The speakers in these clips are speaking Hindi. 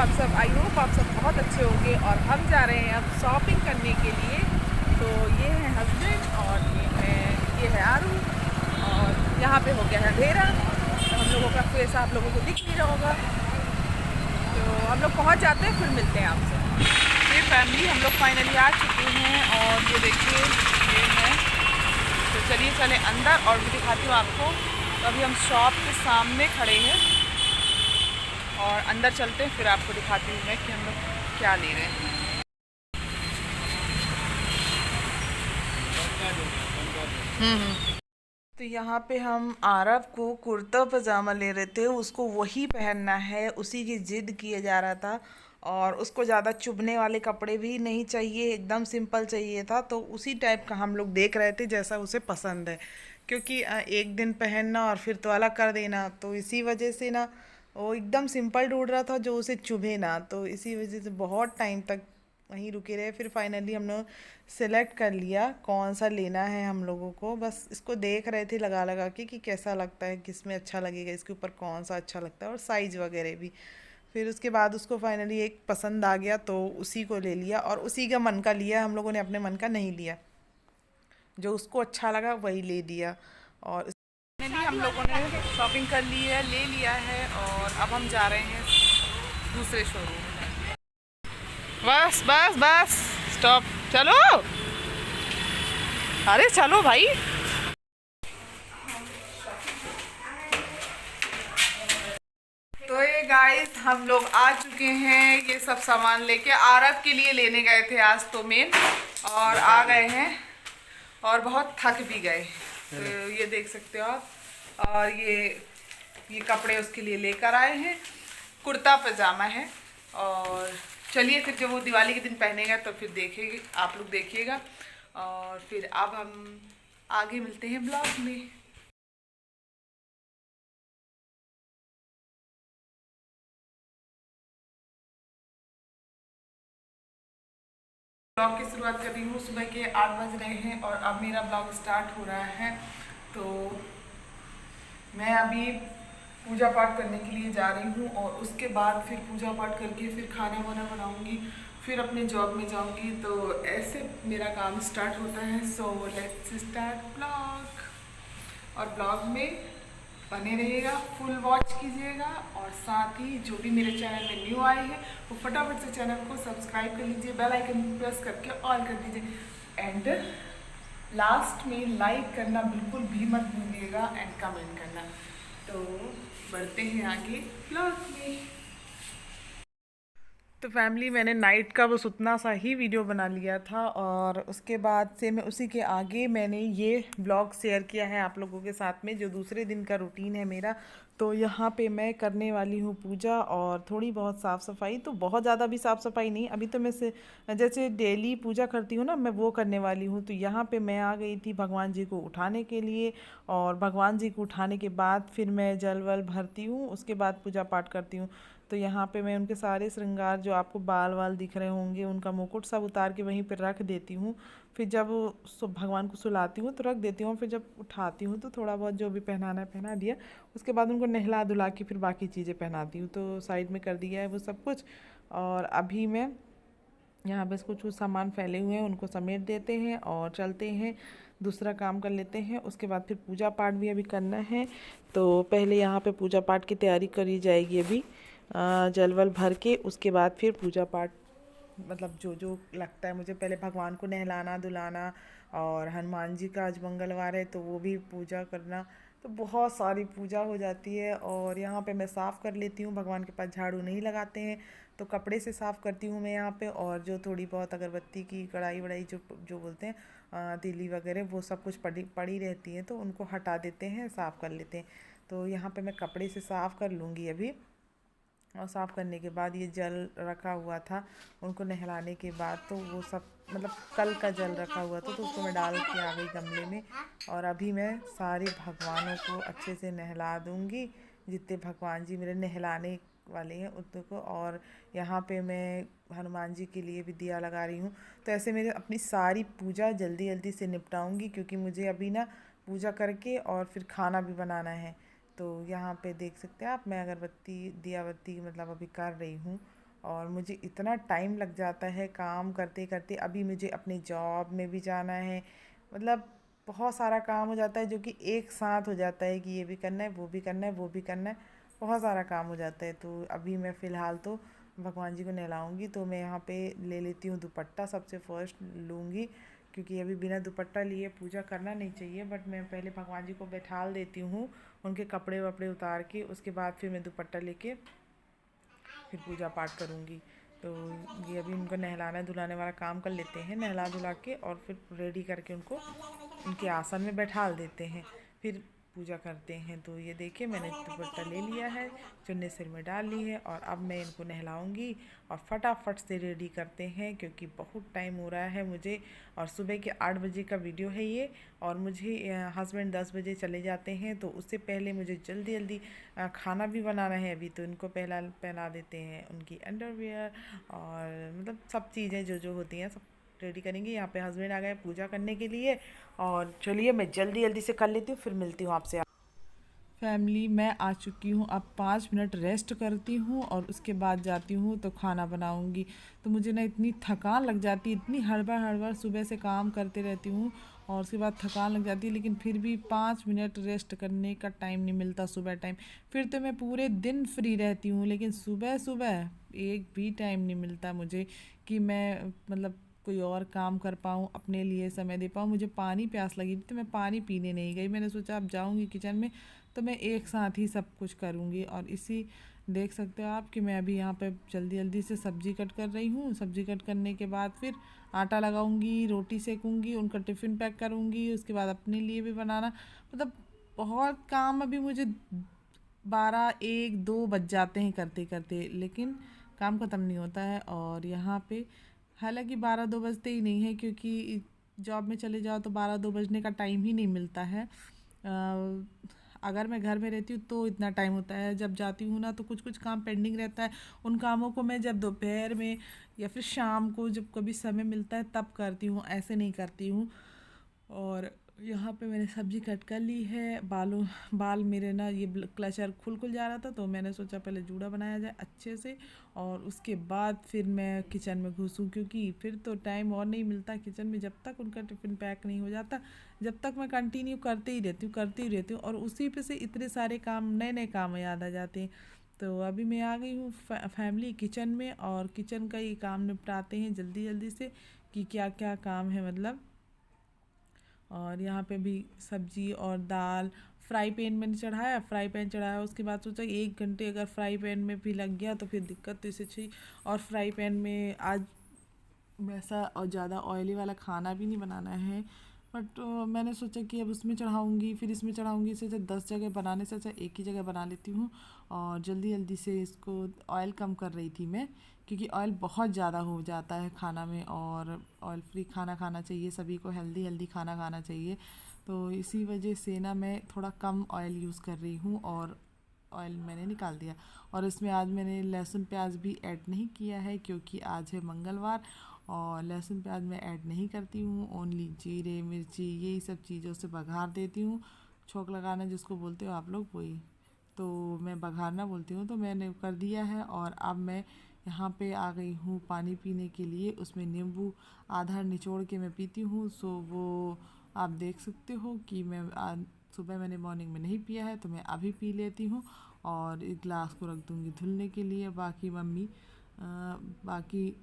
आप सब? आई होप आप सब बहुत अच्छे होंगे। और हम जा रहे हैं अब शॉपिंग करने के लिए। तो ये है हस्बैंड और ये है आरू। और यहाँ पे हो गया है अंधेरा, तो हम लोगों का फेस आप लोगों को दिख नहीं रहा होगा। तो हम लोग पहुँच जाते हैं, फिर मिलते हैं आपसे। ये फैमिली हम लोग फाइनली आ चुके हैं और ये देखिए ये है। तो चलिए चले अंदर और भी दिखाती हूँ आपको। तो अभी हम शॉप के सामने खड़े हैं और अंदर चलते हैं, फिर आपको दिखाती हूँ मैं कि हम लोग क्या ले रहे हैं। तो यहाँ पे हम आरव को कुर्ता पजामा ले रहे थे, उसको वही पहनना है, उसी की जिद किए जा रहा था। और उसको ज़्यादा चुभने वाले कपड़े भी नहीं चाहिए, एकदम सिंपल चाहिए था। तो उसी टाइप का हम लोग देख रहे थे जैसा उसे पसंद है, क्योंकि एक दिन पहनना और फिर तो अलग कर देना, तो इसी वजह से ना वो एकदम सिंपल ढूंढ रहा था जो उसे चुभे ना। तो इसी वजह से बहुत टाइम तक वहीं रुके रहे। फिर फाइनली हमने सेलेक्ट कर लिया कौन सा लेना है हम लोगों को। बस इसको देख रहे थे लगा लगा के कि कैसा लगता है, किस में अच्छा लगेगा, इसके ऊपर कौन सा अच्छा लगता है, और साइज़ वगैरह भी। फिर उसके बाद उसको फाइनली एक पसंद आ गया तो उसी को ले लिया, और उसी का मन का लिया। हम लोगों ने अपने मन का नहीं लिया, जो उसको अच्छा लगा वही ले दिया। और फाइनली हम लोगों ने शॉपिंग कर ली है, ले लिया है, और अब हम जा रहे हैं दूसरे शोरूम में। बस बस बस, स्टॉप, चलो, अरे चलो भाई। तो ये गाइस हम लोग आ चुके हैं, ये सब सामान लेके आरव के लिए लेने गए थे आज तो मेन, और आ गए हैं और बहुत थक भी गए। तो ये देख सकते हो आप। और ये कपड़े उसके लिए लेकर आए हैं, कुर्ता पजामा है। और चलिए फिर जब वो दिवाली के दिन पहनेगा तो फिर देखेंगे, आप लोग देखिएगा। और फिर अब हम आगे मिलते हैं ब्लॉग में। ब्लॉग की शुरुआत कर रही हूँ। सुबह के 8 बज रहे हैं और अब मेरा ब्लॉग स्टार्ट हो रहा है। तो मैं अभी पूजा पाठ करने के लिए जा रही हूँ, और उसके बाद फिर पूजा पाठ करके फिर खाना वाना बनाऊँगी, फिर अपने जॉब में जाऊँगी। तो ऐसे मेरा काम स्टार्ट होता है। So let's start blog. और ब्लॉग में बने रहिएगा, फुल वॉच कीजिएगा। और साथ ही जो भी मेरे चैनल में न्यू आए हैं वो फटाफट से चैनल को सब्सक्राइब कर लीजिए, बेल आइकन प्रेस करके ऑल कर दीजिए। एंड लास्ट में लाइक करना बिल्कुल भी मत भूलिएगा, एंड कमेंट करना। तो बढ़ते हैं आगे ब्लॉग में। तो फैमिली मैंने नाइट का बस उतना सा ही वीडियो बना लिया था, और उसके बाद से मैं उसी के आगे मैंने ये ब्लॉग शेयर किया है आप लोगों के साथ में, जो दूसरे दिन का रूटीन है मेरा। तो यहाँ पे मैं करने वाली हूँ पूजा और थोड़ी बहुत साफ़ सफाई। तो बहुत ज़्यादा भी साफ़ सफाई नहीं, अभी तो मैं से जैसे डेली पूजा करती हूँ ना, मैं वो करने वाली हूँ। तो यहाँ पे मैं आ गई थी भगवान जी को उठाने के लिए, और भगवान जी को उठाने के बाद फिर मैं जल वल भरती हूँ, उसके बाद पूजा पाठ करती हूँ। तो यहाँ पे मैं उनके सारे श्रृंगार, जो आपको बाल वाल दिख रहे होंगे, उनका मुकुट सब उतार के वहीं पर रख देती हूँ। फिर जब भगवान को सुलाती हूँ तो रख देती हूँ, फिर जब उठाती हूँ तो थोड़ा बहुत जो भी पहनाना है पहना दिया। उसके बाद उनको नहला धुला के फिर बाकी चीज़ें पहनाती हूँ। तो साइड में कर दिया है वो सब कुछ। और अभी मैं यहाँ बस कुछ कुछ सामान फैले हुए हैं, उनको समेट देते हैं और चलते हैं, दूसरा काम कर लेते हैं। उसके बाद फिर पूजा पाठ भी अभी करना है। तो पहले यहाँ पे पूजा पाठ की तैयारी करी जाएगी अभी, जल वल भर के। उसके बाद फिर पूजा पाठ, मतलब जो जो लगता है मुझे, पहले भगवान को नहलाना धुलाना, और हनुमान जी का आज मंगलवार है तो वो भी पूजा करना। तो बहुत सारी पूजा हो जाती है। और यहाँ पे मैं साफ़ कर लेती हूँ, भगवान के पास झाड़ू नहीं लगाते हैं तो कपड़े से साफ़ करती हूँ मैं यहाँ पे। और जो थोड़ी बहुत अगरबत्ती की कढ़ाई वढ़ाई जो जो बोलते हैं, तीली वगैरह, वो सब कुछ पड़ी पड़ी रहती है तो उनको हटा देते हैं, साफ़ कर लेते हैं। तो यहाँ पे मैं कपड़े से साफ़ कर लूँगी अभी। और साफ़ करने के बाद ये जल रखा हुआ था, उनको नहलाने के बाद तो वो सब, मतलब कल का जल रखा हुआ था तो उसको मैं डाल के आ गई गमले में। और अभी मैं सारे भगवानों को अच्छे से नहला दूँगी, जितने भगवान जी मेरे नहलाने वाले हैं उतने को। और यहाँ पे मैं हनुमान जी के लिए भी दिया लगा रही हूँ। तो ऐसे मेरे अपनी सारी पूजा जल्दी जल्दी से निपटाऊँगी, क्योंकि मुझे अभी ना पूजा करके और फिर खाना भी बनाना है। तो यहाँ पे देख सकते हैं आप, मैं अगरबत्ती दिया बत्ती मतलब अभी कर रही हूँ। और मुझे इतना टाइम लग जाता है काम करते करते। अभी मुझे अपनी जॉब में भी जाना है, मतलब बहुत सारा काम हो जाता है जो कि एक साथ हो जाता है कि ये भी करना है, वो भी करना है, वो भी करना है, बहुत सारा काम हो जाता है। तो अभी मैं फ़िलहाल तो भगवान जी को नहलाऊँगी, तो मैं यहाँ पे ले लेती हूँ दुपट्टा, सबसे फर्स्ट लूँगी, क्योंकि अभी बिना दुपट्टा लिए पूजा करना नहीं चाहिए। बट मैं पहले भगवान जी को बैठाल देती हूँ, उनके कपड़े वपड़े उतार के, उसके बाद फिर मैं दुपट्टा लेके फिर पूजा पाठ करूँगी। तो ये अभी उनको नहलाना धुलाने वाला काम कर लेते हैं, नहला धुला के और फिर रेडी करके उनको उनके आसन में बैठाल देते हैं, फिर पूजा करते हैं। तो ये देखिए मैंने दुपट्टा ले लिया है, चुन्नी सिर में डाल ली है, और अब मैं इनको नहलाऊंगी और फटाफट से रेडी करते हैं, क्योंकि बहुत टाइम हो रहा है मुझे। और सुबह के 8 बजे का वीडियो है ये, और मुझे हस्बैंड 10 बजे चले जाते हैं, तो उससे पहले मुझे जल्दी जल्दी खाना भी बनाना है। अभी तो इनको पहना देते हैं उनकी अंडरवियर, और मतलब सब चीज़ें जो जो होती हैं सब रेडी करेंगे। यहाँ पे हस्बैंड आ गए पूजा करने के लिए, और चलिए मैं जल्दी जल्दी से कर लेती हूँ, फिर मिलती हूँ आपसे। फैमिली, मैं आ चुकी हूँ, अब 5 मिनट रेस्ट करती हूँ और उसके बाद जाती हूँ तो खाना बनाऊँगी। तो मुझे ना इतनी थकान लग जाती है, इतनी हड़बड़ हड़बड़ सुबह से काम करते रहती हूँ और उसके बाद थकान लग जाती है, लेकिन फिर भी 5 मिनट रेस्ट करने का टाइम नहीं मिलता सुबह टाइम। फिर तो मैं पूरे दिन फ्री रहती हूँ, लेकिन सुबह सुबह एक भी टाइम नहीं मिलता मुझे कि मैं मतलब कोई और काम कर पाऊँ, अपने लिए समय दे पाऊँ। मुझे पानी प्यास लगी थी तो मैं पानी पीने नहीं गई, मैंने सोचा अब जाऊँगी किचन में तो मैं एक साथ ही सब कुछ करूँगी। और इसी देख सकते हो आप कि मैं अभी यहाँ पे जल्दी जल्दी से सब्ज़ी कट कर रही हूँ। सब्ज़ी कट करने के बाद फिर आटा लगाऊंगी, रोटी सेकूंगी, उनका टिफ़िन पैक करूँगी, उसके बाद अपने लिए भी बनाना, मतलब बहुत काम अभी मुझे 12 1 2 बज जाते हैं करते करते, लेकिन काम ख़त्म नहीं होता है। और यहाँ पे हालांकि 12 2 बजते ही नहीं है, क्योंकि जॉब में चले जाओ तो 12 2 बजने का टाइम ही नहीं मिलता है। अगर मैं घर में रहती हूँ तो इतना टाइम होता है, जब जाती हूँ ना तो कुछ कुछ काम पेंडिंग रहता है। उन कामों को मैं जब दोपहर में या फिर शाम को जब कभी समय मिलता है तब करती हूँ, ऐसे नहीं करती हूँ। और यहाँ पे मैंने सब्ज़ी कट कर ली है। बाल मेरे ना ये क्लचर खुल जा रहा था, तो मैंने सोचा पहले जूड़ा बनाया जाए अच्छे से और उसके बाद फिर मैं किचन में घुसूँ, क्योंकि फिर तो टाइम और नहीं मिलता किचन में। जब तक उनका टिफ़िन पैक नहीं हो जाता, जब तक मैं कंटिन्यू करती ही रहती हूँ, और उसी पे से इतने सारे काम, नए नए काम याद आ जाते हैं। तो अभी मैं आ गई हूँ फैमिली किचन में, और किचन का ये काम निपटाते हैं जल्दी जल्दी से कि क्या क्या काम है मतलब। और यहाँ पे भी सब्जी और दाल, फ्राई पैन मैंने चढ़ाया, फ्राई पैन चढ़ाया, उसके बाद सोचा 1 घंटे अगर फ्राई पैन में भी लग गया तो फिर दिक्कत, तो इससे अच्छी। और फ्राई पैन में आज वैसा और ज़्यादा ऑयली वाला खाना भी नहीं बनाना है, बट मैंने सोचा कि अब उसमें चढ़ाऊँगी फिर इसमें चढ़ाऊँगी, इससे अच्छा 10 जगह बनाने से अच्छा एक ही जगह बना लेती हूँ। और जल्दी जल्दी से इसको ऑयल कम कर रही थी मैं, क्योंकि ऑयल बहुत ज़्यादा हो जाता है खाना में, और ऑयल फ्री खाना खाना चाहिए, सभी को हेल्दी हेल्दी खाना खाना चाहिए। तो इसी वजह से ना मैं थोड़ा कम ऑयल यूज़ कर रही हूँ, और ऑयल मैंने निकाल दिया। और इसमें आज मैंने लहसुन प्याज भी ऐड नहीं किया है, क्योंकि आज है मंगलवार, और लहसुन प्याज मैं ऐड नहीं करती हूँ। ओनली जीरे मिर्ची यही सब चीज़ों से बघार देती हूँ। छोंक लगाना जिसको बोलते हो आप लोग, वही तो मैं बघारना बोलती हूँ। तो मैंने कर दिया है, और अब मैं यहाँ पे आ गई हूँ पानी पीने के लिए। उसमें नींबू आधा निचोड़ के मैं पीती हूँ। सो वो आप देख सकते हो कि मैं सुबह मैंने मॉर्निंग में नहीं पिया है, तो मैं अभी पी लेती हूँ। और एक गिलास को रख दूँगी धुलने के लिए। बाकी मम्मी बाकी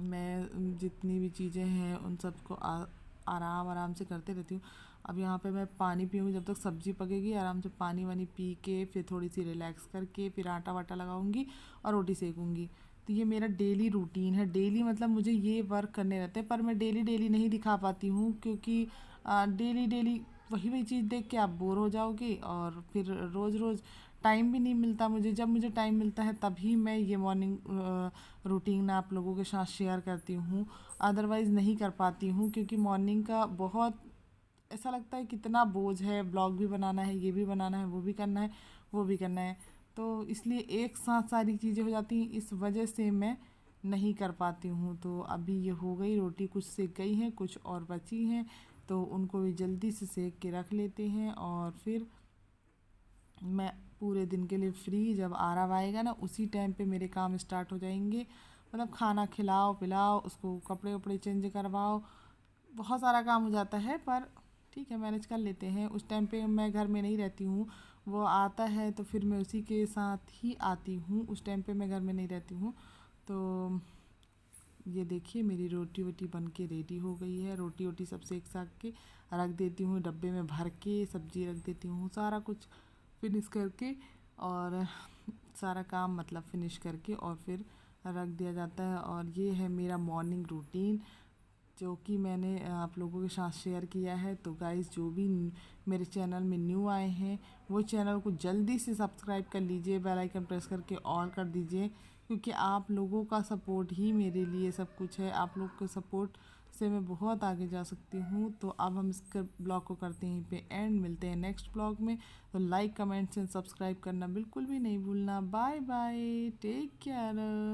मैं जितनी भी चीज़ें हैं उन सबको आराम आराम से करते रहती हूँ। अब यहाँ पे मैं पानी पीऊँगी, जब तक सब्ज़ी पकेगी आराम से पानी वानी पी के फिर थोड़ी सी रिलैक्स करके फिर आटा वाटा लगाऊँगी और रोटी सेकूँगी। तो ये मेरा डेली रूटीन है। डेली मतलब मुझे ये वर्क करने रहते हैं, पर मैं डेली डेली नहीं दिखा पाती हूँ, क्योंकि डेली डेली वही वही चीज़ देख के आप बोर हो जाओगे, और फिर रोज़ रोज़ टाइम भी नहीं मिलता मुझे। जब मुझे टाइम मिलता है तभी मैं ये मॉर्निंग रूटीन आप लोगों के साथ शेयर करती हूँ, अदरवाइज़ नहीं कर पाती हूँ, क्योंकि मॉर्निंग का बहुत ऐसा लगता है कितना बोझ है, ब्लॉग भी बनाना है, ये भी बनाना है, वो भी करना है, वो भी करना है। तो इसलिए एक साथ सारी चीज़ें हो जाती हैं, इस वजह से मैं नहीं कर पाती हूँ। तो अभी ये हो गई रोटी, कुछ सेक गई हैं, कुछ और बची हैं, तो उनको भी जल्दी से सेक के रख लेते हैं। और फिर मैं पूरे दिन के लिए फ्री। जब आराम आएगा ना उसी टाइम पे मेरे काम स्टार्ट हो जाएंगे। मतलब खाना खिलाओ पिलाओ, उसको कपड़े वपड़े चेंज करवाओ, बहुत सारा काम हो जाता है, पर ठीक है मैनेज कर लेते हैं। उस टाइम पे मैं घर में नहीं रहती हूँ, वो आता है तो फिर मैं उसी के साथ ही आती हूँ। उस टाइम पे मैं घर में नहीं रहती हूँ। तो ये देखिए मेरी रोटी वोटी बन के रेडी हो गई है। रोटी वोटी सब सेक साक के रख देती हूँ डब्बे में भर के, सब्जी रख देती हूँ, सारा कुछ फिनिश करके और सारा काम मतलब फिनिश करके और फिर रख दिया जाता है। और ये है मेरा मॉर्निंग रूटीन जो कि मैंने आप लोगों के साथ शेयर किया है। तो गाइस जो भी मेरे चैनल में न्यू आए हैं वो चैनल को जल्दी से सब्सक्राइब कर लीजिए, बेल आइकन प्रेस करके ऑल कर दीजिए, क्योंकि आप लोगों का सपोर्ट ही मेरे लिए सब कुछ है। आप लोग के सपोर्ट से मैं बहुत आगे जा सकती हूँ। तो अब हम इसके ब्लॉग को करते हैं पे एंड, मिलते हैं नेक्स्ट ब्लॉग में। तो लाइक कमेंट्स एंड सब्सक्राइब करना बिल्कुल भी नहीं भूलना। Bye bye, take care.